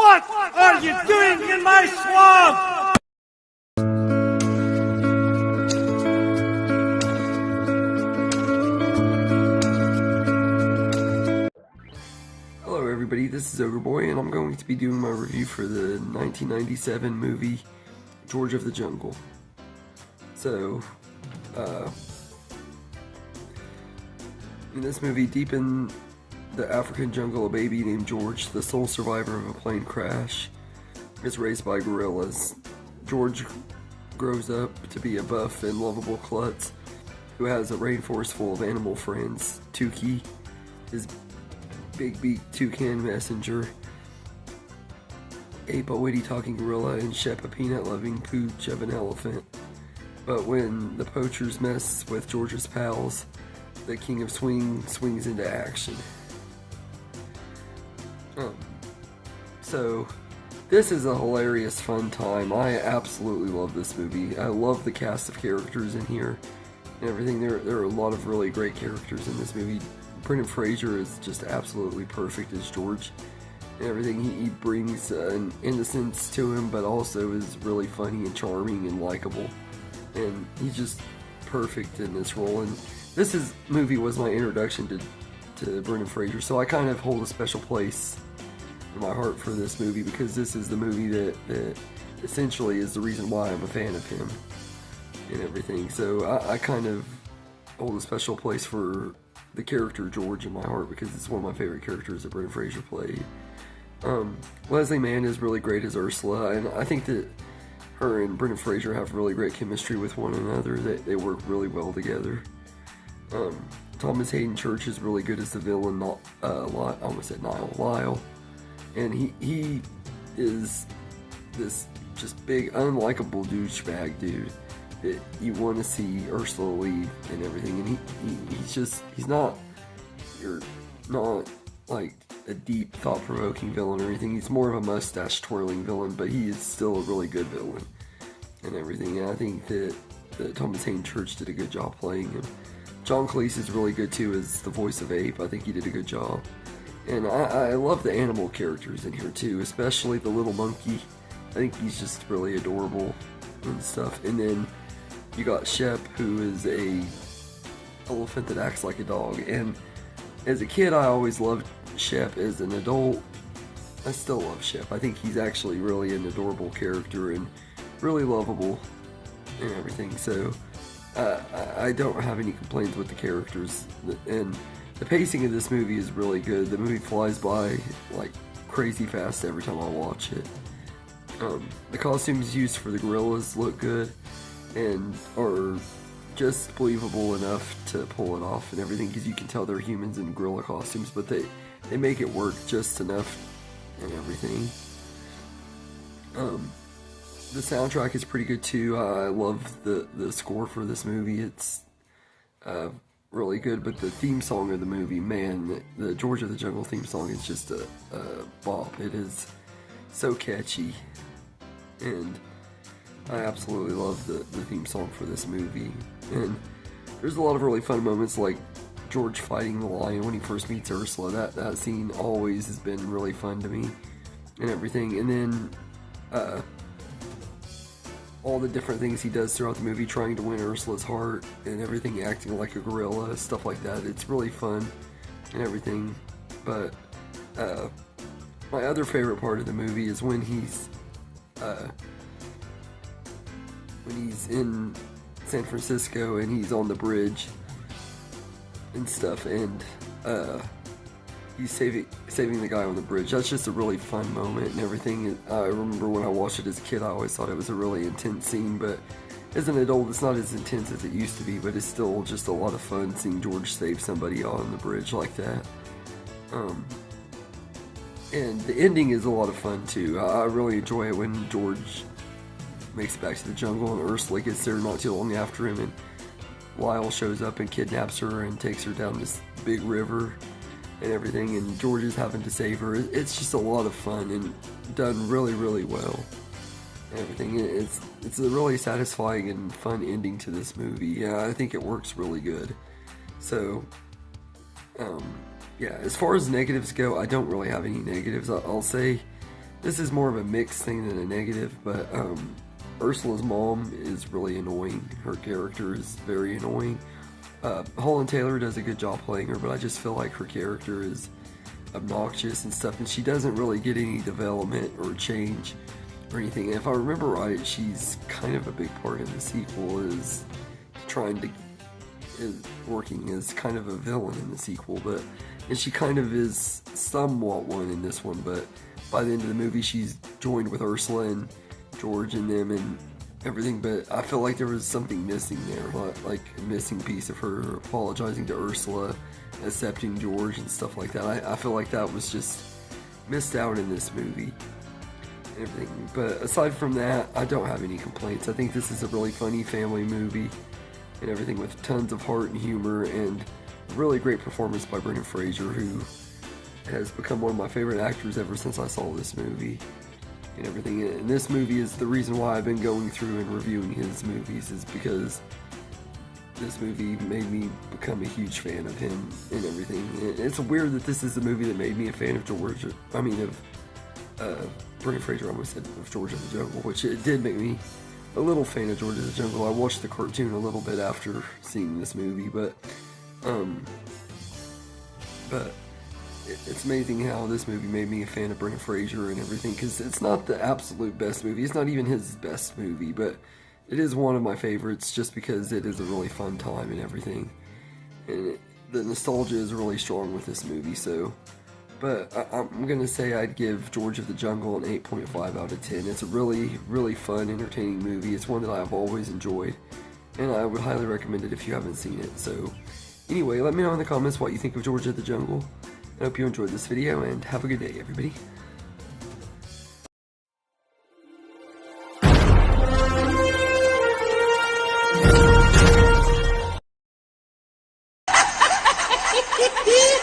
What are you doing in my swamp? Hello everybody, this is Ogreboy, and I'm going to be doing my review for the 1997 movie George of the Jungle. So, in this movie, deep in the African jungle, a baby named George, the sole survivor of a plane crash, is raised by gorillas. George grows up to be a buff and lovable klutz who has a rainforest full of animal friends. Tuki, his big-beaked toucan messenger, Ape, a witty talking gorilla, and Shep, a peanut-loving pooch of an elephant. But when the poachers mess with George's pals, the King of Swing swings into action. So, this is a hilarious, fun time. I absolutely love this movie. I love the cast of characters in here and everything. There are a lot of really great characters in this movie. Brendan Fraser is just absolutely perfect as George and everything. He brings an innocence to him, but also is really funny and charming and likable. And he's just perfect in this role. And this movie was my introduction to Brendan Fraser, so I kind of hold a special place in my heart for this movie because this is the movie that essentially is the reason why I'm a fan of him and everything. So I kind of hold a special place for the character George in my heart because it's one of my favorite characters that Brendan Fraser played. Leslie Mann is really great as Ursula, and I think that her and Brendan Fraser have really great chemistry with one another. They work really well together. Thomas Hayden Church is really good as the villain, I almost said Lyle. And he is this just big, unlikable douchebag dude that you want to see Ursula leave and everything. And he's not, you're not like a deep, thought-provoking villain or anything. He's more of a mustache-twirling villain, but he is still a really good villain and everything. And I think that Thomas Hayden Church did a good job playing him. John Cleese is really good too as the voice of Ape. I think he did a good job. And I love the animal characters in here too, especially the little monkey. I think he's just really adorable and stuff. And then you got Shep, who is a elephant that acts like a dog. And as a kid, I always loved Shep. As an adult, I still love Shep. I think he's actually really an adorable character and really lovable and everything. So I don't have any complaints with the characters. And the pacing of this movie is really good. The movie flies by like crazy fast every time I watch it. The costumes used for the gorillas look good and are just believable enough to pull it off and everything because you can tell they're humans in gorilla costumes, but they make it work just enough and everything. The soundtrack is pretty good too. I love the score for this movie. It's really good, but the theme song of the movie, man, the George of the Jungle theme song is just a bop. It is so catchy, and I absolutely love the theme song for this movie. And there's a lot of really fun moments, like George fighting the lion when he first meets Ursula. That scene always has been really fun to me and everything. And then all the different things he does throughout the movie, trying to win Ursula's heart and everything, acting like a gorilla, stuff like that. It's really fun and everything. But my other favorite part of the movie is when he's in San Francisco and he's on the bridge and stuff, and he's saving the guy on the bridge. That's just a really fun moment and everything. I remember when I watched it as a kid, I always thought it was a really intense scene, but as an adult, it's not as intense as it used to be, but it's still just a lot of fun seeing George save somebody on the bridge like that. And the ending is a lot of fun too. I really enjoy it when George makes it back to the jungle and Ursula gets there not too long after him, and Lyle shows up and kidnaps her and takes her down this big river and everything, and George is having to save her. It's just a lot of fun and done really, really well and everything. It's a really satisfying and fun ending to this movie. Yeah, I think it works really good. So yeah, as far as negatives go, I don't really have any negatives. I'll say this is more of a mixed thing than a negative, but Ursula's mom is really annoying. Her character is very annoying. Holland Taylor does a good job playing her, but I just feel like her character is obnoxious and stuff, and she doesn't really get any development or change or anything. And if I remember right, she's kind of a big part in the sequel, is working as kind of a villain in the sequel, and she kind of is somewhat one in this one, but by the end of the movie she's joined with Ursula and George and them and everything. But I feel like there was something missing there, like a missing piece of her apologizing to Ursula, accepting George and stuff like that. I feel like that was just missed out in this movie and everything. But aside from that, I don't have any complaints. I think this is a really funny family movie and everything, with tons of heart and humor, and a really great performance by Brendan Fraser, who has become one of my favorite actors ever since I saw this movie and everything. And this movie is the reason why I've been going through and reviewing his movies, is because this movie made me become a huge fan of him and everything. And it's weird that this is the movie that made me a fan of Brendan Fraser. I almost said of George of the Jungle, which it did make me a little fan of George of the Jungle. I watched the cartoon a little bit after seeing this movie, but it's amazing how this movie made me a fan of Brendan Fraser and everything, because it's not the absolute best movie. It's not even his best movie, but it is one of my favorites just because it is a really fun time and everything. And the nostalgia is really strong with this movie, so... But I'm going to say I'd give George of the Jungle an 8.5 out of 10. It's a really, really fun, entertaining movie. It's one that I've always enjoyed, and I would highly recommend it if you haven't seen it. So, anyway, let me know in the comments what you think of George of the Jungle. I hope you enjoyed this video, and have a good day, everybody. Yeah.